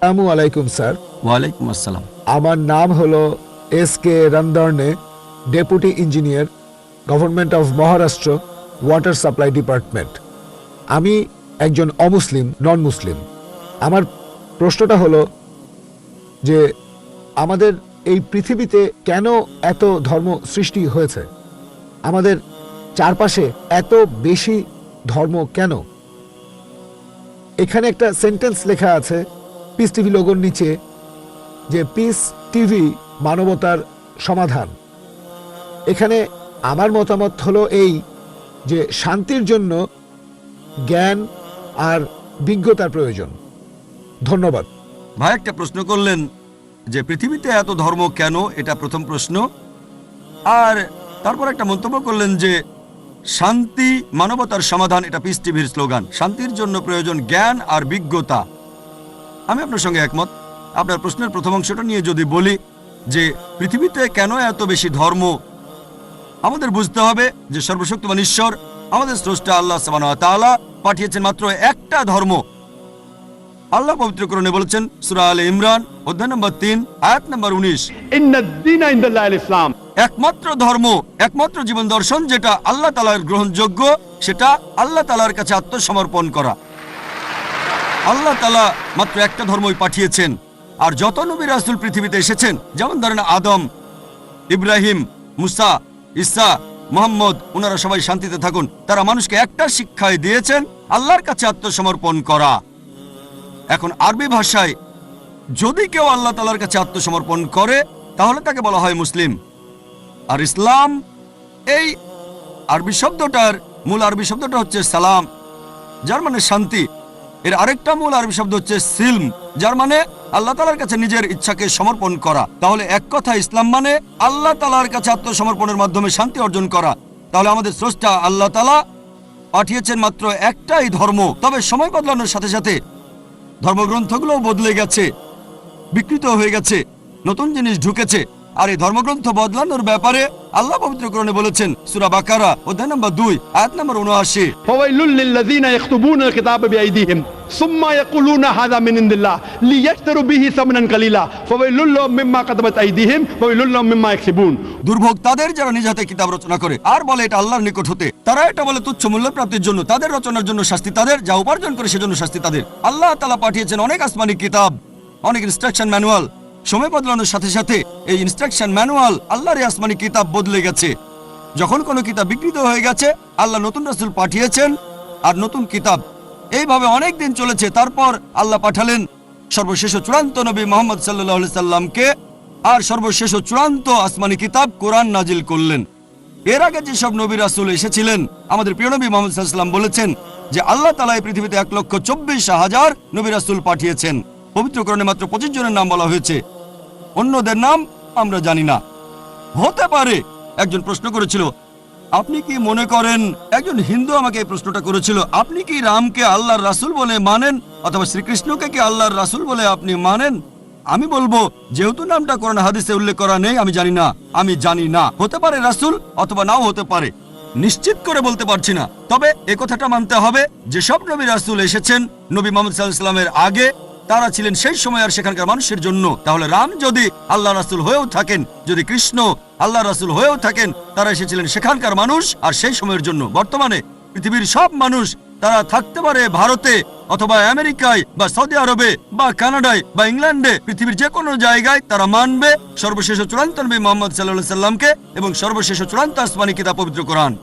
আসসালামু আলাইকুম স্যার। ওয়ালাইকুম আসসালাম। আমার নাম হলো এস.কে. রন্দর্নে, deputy engineer, government of Maharashtra, water supply department. আমি একজন অমুসলিম, নন মুসলিম। আমার প্রশ্নটা হলো যে আমাদের এই পৃথিবীতে কেন এত ধর্ম সৃষ্টি হয়েছে? আমাদের চারপাশে এত বেশি ধর্ম কেন? এখানে একটা সেন্টেন্স লেখা আছে পিস টিভি লোগোর নিচে, যে পিস টিভি মানবতার সমাধান। এখানে আমার মতামত হলো এই যে শান্তির জন্য জ্ঞান আর বিজ্ঞতার প্রয়োজন। ধন্যবাদ। ভাই একটা প্রশ্ন করলেন যে পৃথিবীতে এত ধর্ম কেন, এটা প্রথম প্রশ্ন। আর তারপর একটা মন্তব্য করলেন যে শান্তি মানবতার সমাধান, এটা পিস টিভির স্লোগান। শান্তির জন্য প্রয়োজন জ্ঞান আর বিজ্ঞতা। আমি আপনার সঙ্গে একমত। আপনার প্রশ্নের প্রথম অংশটা নিয়ে যদি বলি যে পৃথিবীতে কেন এত বেশি ধর্ম, আমাদের বুঝতে হবে যে সর্বশক্তিমান ঈশ্বর আমাদের স্রষ্টা আল্লাহ সুবহানাহু ওয়া তাআলা পাঠিয়েছেন মাত্র একটা ধর্ম। আল্লাহ পবিত্র কোরআনে বলেছেন সূরা আলে ইমরান অধ্যায় নম্বর 3 আয়াত নম্বর 19, ইন্নাদ-দীনা ইনদাল্লাহিল ইসলাম। একমাত্র ধর্ম, একমাত্র জীবন দর্শন যেটা আল্লাহ তাআলার গ্রহণযোগ্য, সেটা আল্লাহ তাআলার কাছে আত্মসমর্পণ করা। আল্লাহ তাআলা মাত্র একটা ধর্মই পাঠিয়েছেন। আর যত নবী রাসূল পৃথিবীতে এসেছেন, যেমন ধরেন আদম, ইব্রাহিম, মুসা, ঈসা, মুহাম্মদ, ওনারা সবাই শান্তিতে থাকুন। তারা মানুষকে একটা শিক্ষাই দিয়েছেন, আল্লাহর কাছে আত্মসমর্পণ করা। এখন আরবি ভাষায় যদি কেউ আল্লাহ তাআলার কাছে আত্মসমর্পণ করে তাহলে তাকে বলা হয় মুসলিম। আর ইসলাম, এই আরবি শব্দটার মূল আরবি শব্দটা হচ্ছে সালাম, যার মানে শান্তি। এর আরেকটা মূল আরবি শব্দ হচ্ছে সিলম, যার মানে আল্লাহ তাআলার কাছে নিজের ইচ্ছাকে সমর্পণ করা। তাহলে এক কথা ইসলাম মানে আল্লাহ তাআলার কাছে আত্মসমর্পণের মাধ্যমে শান্তি অর্জন করা। তাহলে আমাদের স্রষ্টা আল্লাহ তাআলা পাঠিয়েছেন মাত্র একটাই ধর্ম। তবে সময় বদলানোর সাথে সাথে ধর্মগ্রন্থগুলোও বদলে গেছে, বিকৃত হয়ে গেছে, নতুন জিনিস ঢুকেছে। আর এই ধর্মগ্রন্থ বদলানোর ব্যাপারে আল্লাহ পবিত্র কোরআনে বলেছেন সূরা বাকারা অধ্যায় নম্বর 2 আয়াত নম্বর 79, ফাওয়াইলুল লিল্লাযীনা ইয়াকতুবুনাল কিতাবা বিআইদিহিম সুম্মা ইয়াকুলুনা হাযা মিন ইনদিল্লাহ লিয়াশতারু বিহি সামনান কালিলা ফাওয়াইলুল লাহুম মিম্মা কাতাবাত আইদিহিম ওয়াইলুল লাহুম মিম্মা ইয়াকসিবুন। দুর্ভোগ তাদের যারা নিজ হাতে কিতাব রচনা করে আর বলে এটা আল্লাহর নিকট হতে। তারা এটা বলে তুচ্ছ মূল্য প্রাপ্তির জন্য। তাদের রচনার জন্য শাস্তি তাদের, যা উপার্জন করে সেজন্য শাস্তি তাদের। আল্লাহ তাআলা পাঠিয়েছেন অনেক আসমানি কিতাব, অনেক ইনস্ট্রাকশন ম্যানুয়াল। সময় বদলানোর সাথে সাথে এই ইনস্ট্রাকশন ম্যানুয়াল, আল্লাহর এই আসমানি কিতাব বদলে গেছে। যখন কোনো কিতাব বিকৃত হয়ে গেছে, আল্লাহ নতুন রাসূল পাঠিয়েছেন আর নতুন কিতাব। এইভাবে অনেক দিন চলেছে। তারপর আল্লাহ পাঠালেন সর্বশেষ ও চূড়ান্ত নবী মুহাম্মদ সাল্লাল্লাহু আলাইহি সাল্লামকে, আর সর্বশেষ ও চূড়ান্ত আসমানি কিতাব কোরআন নাজিল করলেন। এর আগে যেসব নবী রাসূল এসেছিলেন, আমাদের প্রিয় নবী মুহাম্মদ সাল্লাল্লাহু আলাইহি ওয়াসাল্লাম বলেছেন যে আল্লাহ তাআলা এই পৃথিবীতে 1,24,000 নবী রাসূল পাঠিয়েছেন। পবিত্র কোরআনে মাত্র 25 জনের নাম বলা হয়েছে, অন্যদের নাম আমরা জানি না। হতে পারে একজন প্রশ্ন করেছিল, আপনি কি মনে করেন, একজন হিন্দু আমাকে এই প্রশ্নটা করেছিল, আপনি কি রামকে আল্লাহর রাসূল বলে মানেন, অথবা শ্রীকৃষ্ণকে কি আল্লাহর রাসূল বলে আপনি মানেন? আমি বলবো, যেহেতু নামটা কোরআন হাদিসে উল্লেখ করা নেই, আমি জানি না। হতে পারে রাসূল, অথবা নাও হতে পারে, নিশ্চিত করে বলতে পারছি না। তবে একথাটা মানতে হবে যে সব নবী রাসূল এসেছেন নবী মুহাম্মদ সাল্লাল্লাহু আলাইহি ওয়াসাল্লামের আগে। তারা ছিলেন সেই সময় আর সেখানকার মানুষের জন্য। তাহলে রাম যদি আল্লাহ রাসূল হয়েও থাকেন, যদি কৃষ্ণ আল্লাহ রাসূল হয়েও থাকেন, তারা এসেছিলেন সেখানকার মানুষ আর সেই সময়ের জন্য। বর্তমানে পৃথিবীর সব মানুষ, তারা থাকতে পারে ভারতে অথবা আমেরিকায় বা সৌদি আরবে বা কানাডায় বা ইংল্যান্ডে, পৃথিবীর যে কোনো জায়গায় তারা মানবে সর্বশেষ চূড়ান্ত নবী মুহাম্মদ সাল্লাল্লাহু আলাইহি ওয়াসাল্লামকে এবং সর্বশেষ চূড়ান্ত আসমানি কিতাব পবিত্র কোরআন।